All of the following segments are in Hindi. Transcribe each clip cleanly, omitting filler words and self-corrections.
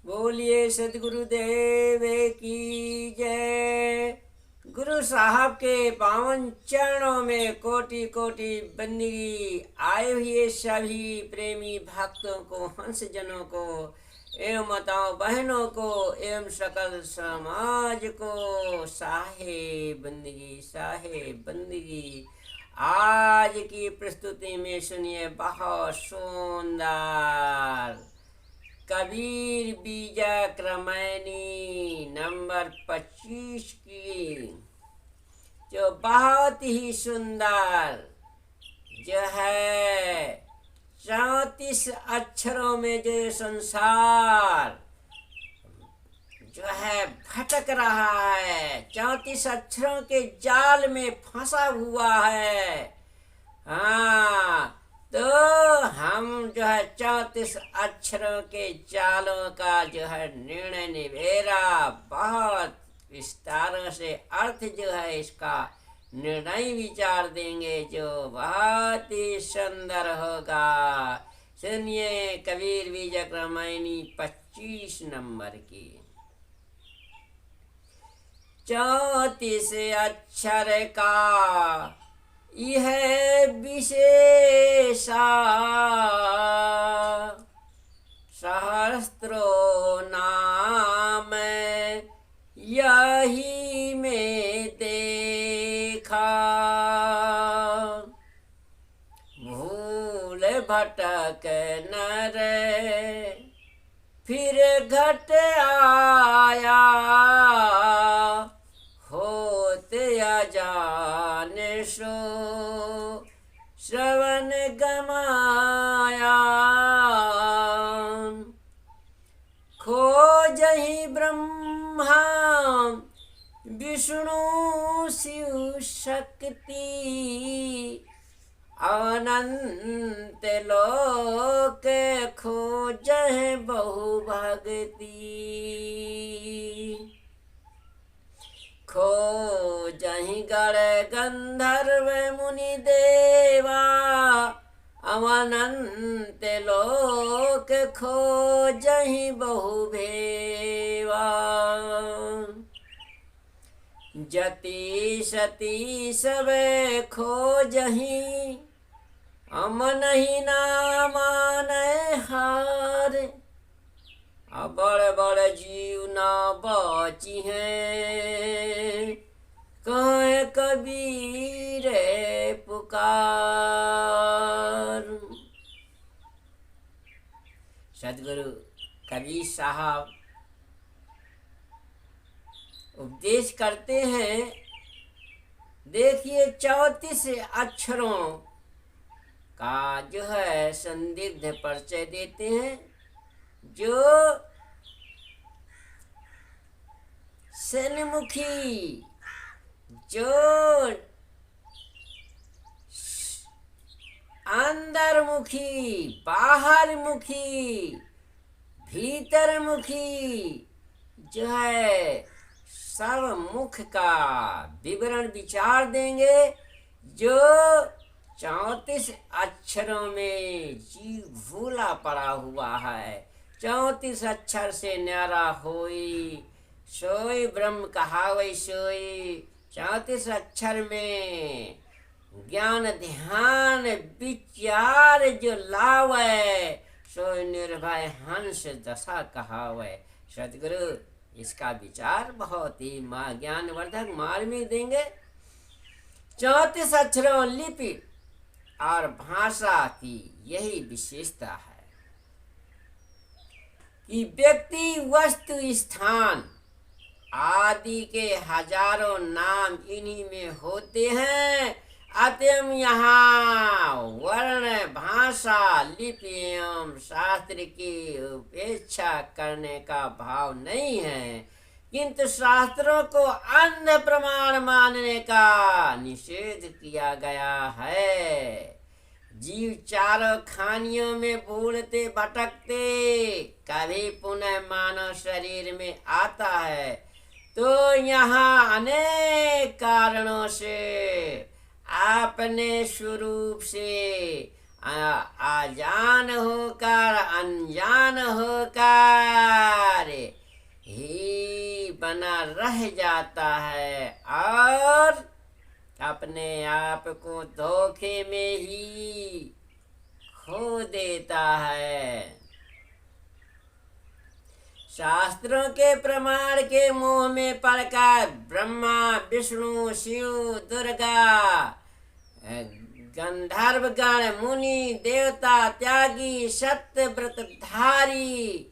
बोलिए सदगुरुदेव की जय। गुरु साहब के पावन चरणों में कोटि कोटि बंदगी। आए हुए सभी प्रेमी भक्तों को, हंस जनों को एवं माताओं बहनों को एवं सकल समाज को साहे बंदगी, साहे बंदगी। आज की प्रस्तुति में सुनिए बहुत सुंदर कबीर बीजा क्रमैनी नंबर 25 की, जो बहुत ही सुंदर जो है 34 अक्षरों में जो संसार जो है भटक रहा है, 34 अक्षरों के जाल में फंसा हुआ है। हाँ, तो हम जो है 34 अक्षरों के जालों का जो है निर्णय निवेरा, बहुत विस्तार से अर्थ जो है इसका निर्णय विचार देंगे, जो बहुत ही सुंदर होगा। सुनिए कबीर बीज क्रमैनी 25 नंबर की। 34 अक्षर का यह विशेषा, सहस्त्रो नाम यही में देखा। भूल भटक नर फिर घट आया, होते अजान सो श्रवण गमाया। खोजहि ब्रह्मा विष्णु शिव शक्ति, अनंत लोक खोजहि बहु भगति। खोजहि गण गंधर्व मुनि देवा, अनंत लोक खोजहि बहु भेवा। जति सती सब खोजहि, अमनहि ना मानै हार। बड़ बड़ जीव ना बाची हैं, कहे कबीर पुकार। सदगुरु कबीर साहब उपदेश करते हैं। देखिए 34 अक्षरों का जो है संदिग्ध परिचय देते हैं, जो सन्मुखी, जो अंदरमुखी, बाहरमुखी, भीतरमुखी, जो है सब मुख का विवरण विचार देंगे। जो 34 अक्षरों में जीव भूला पड़ा हुआ है। 34 अक्षर से न्यारा होई, सोई ब्रह्म कहावै सोई। 34 अक्षर में ज्ञान ध्यान विचार जो लावे, सोई निर्भय हंस दशा कहावे। सदगुरु इसका विचार बहुत ही ज्ञानवर्धक मार्मिक देंगे। 34 अक्षरों लिपि और भाषा की यही विशेषता है कि व्यक्ति, वस्तु, स्थान आदि के हजारों नाम इन्हीं में होते हैं। अतः यहाँ वर्ण, भाषा, लिपि एवं शास्त्र की उपेक्षा करने का भाव नहीं है, किंतु शास्त्रों को अंध प्रमाण मानने का निषेध किया गया है। जीव चारों खानियों में भूलते भटकते कभी पुनः मानव शरीर में आता है, तो यहाँ अनेक कारणों से अपने स्वरूप से अजान होकर, अनजान होकर रह जाता है और अपने आप को धोखे में ही खो देता है। शास्त्रों के प्रमाण के मोह में पड़कर ब्रह्मा, विष्णु, शिव, दुर्गा, गंधर्वगण, मुनि, देवता, त्यागी, सत्य व्रतधारी,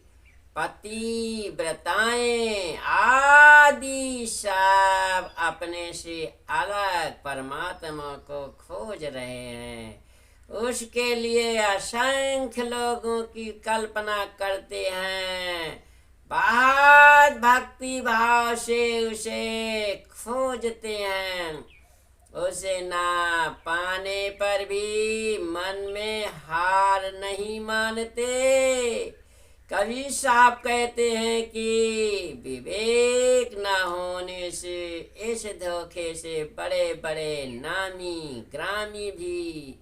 पतिव्रताएं आदि सब अपने से अलग परमात्मा को खोज रहे हैं। उसके लिए असंख्य लोगों की कल्पना करते हैं, बहुत भक्ति भाव से उसे खोजते हैं। उसे ना पाने पर भी मन में हार नहीं मानते। कवि साहब कहते हैं कि विवेक न होने से इस धोखे से बड़े बड़े नामी ग्रामी भी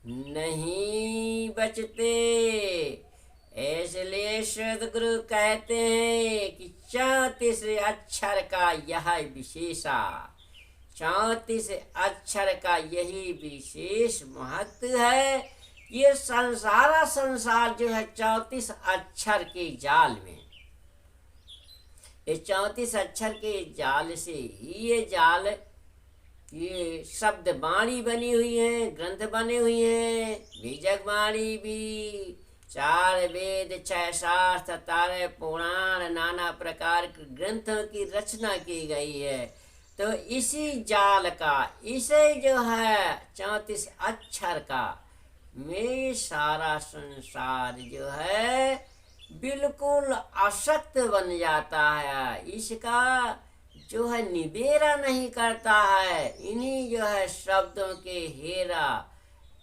नहीं बचते। इसलिए सदगुरु कहते हैं कि 34 अक्षर का यह विशेषा, 34 अक्षर का यही विशेष महत्व है। ये संसार जो है 34 अक्षर के जाल में, इस 34 अक्षर के जाल से ही ये जाल, ये शब्द बाणी बनी हुई है, ग्रंथ बने हुए हैं, बीजक बाणी भी, 4 वेद, 6 शास्त्र, 18 पुराण, नाना प्रकार के ग्रंथों की रचना की गई है। तो इसी जाल का, इसे जो है 34 अक्षर का में सारा संसार जो है बिल्कुल आसक्त बन जाता है। इसका जो है निबेरा नहीं करता है। इन्हीं जो है शब्दों के हेरा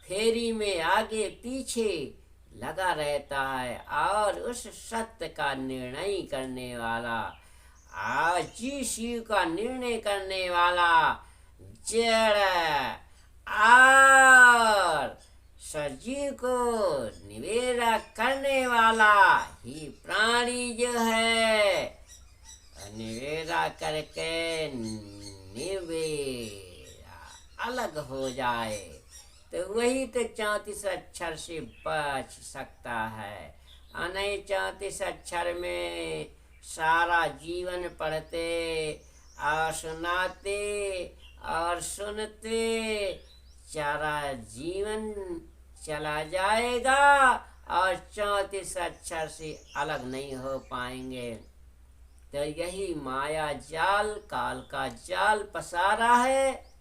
फेरी में आगे पीछे लगा रहता है और उस सत्य का निर्णय करने वाला, जी शिव का निर्णय करने वाला, जड़ और सजीव को निवेदा करने वाला ही प्राणी जो है निवेदा करके निवेदा अलग हो जाए तो वही तो 34 अक्षर से बच सकता है। अनय 34 अक्षर में सारा जीवन पढ़ते और सुनाते और सुनते सारा जीवन चला जाएगा और 34 अक्षर से अलग नहीं हो पाएंगे। तो यही माया जाल, काल का जाल पसारा है,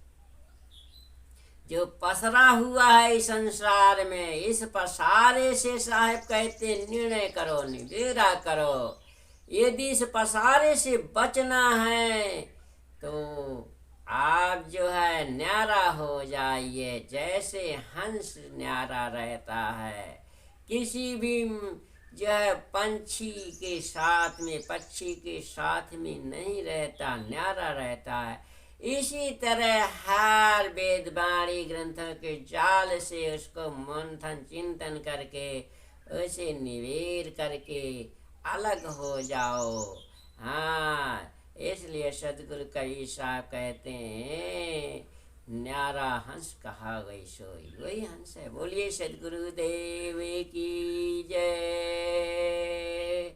जो पसरा हुआ है इस संसार में। इस पसारे से साहेब कहते निर्णय करो, निबेरा करो। यदि इस पसारे से बचना है तो आप जो है न्यारा हो जाइए, जैसे हंस न्यारा रहता है। किसी भी जो है पंछी के साथ में, पक्षी के साथ में नहीं रहता, न्यारा रहता है। इसी तरह हर वेद वाणी ग्रंथों के जाल से उसको मंथन चिंतन करके उसे निवेद करके अलग हो जाओ। हाँ, इसलिए सदगुरु कबीर साहब कहते हैं न्यारा हंस कहा गई सोई, वही हंस है। बोलिए सदगुरुदेव की जय।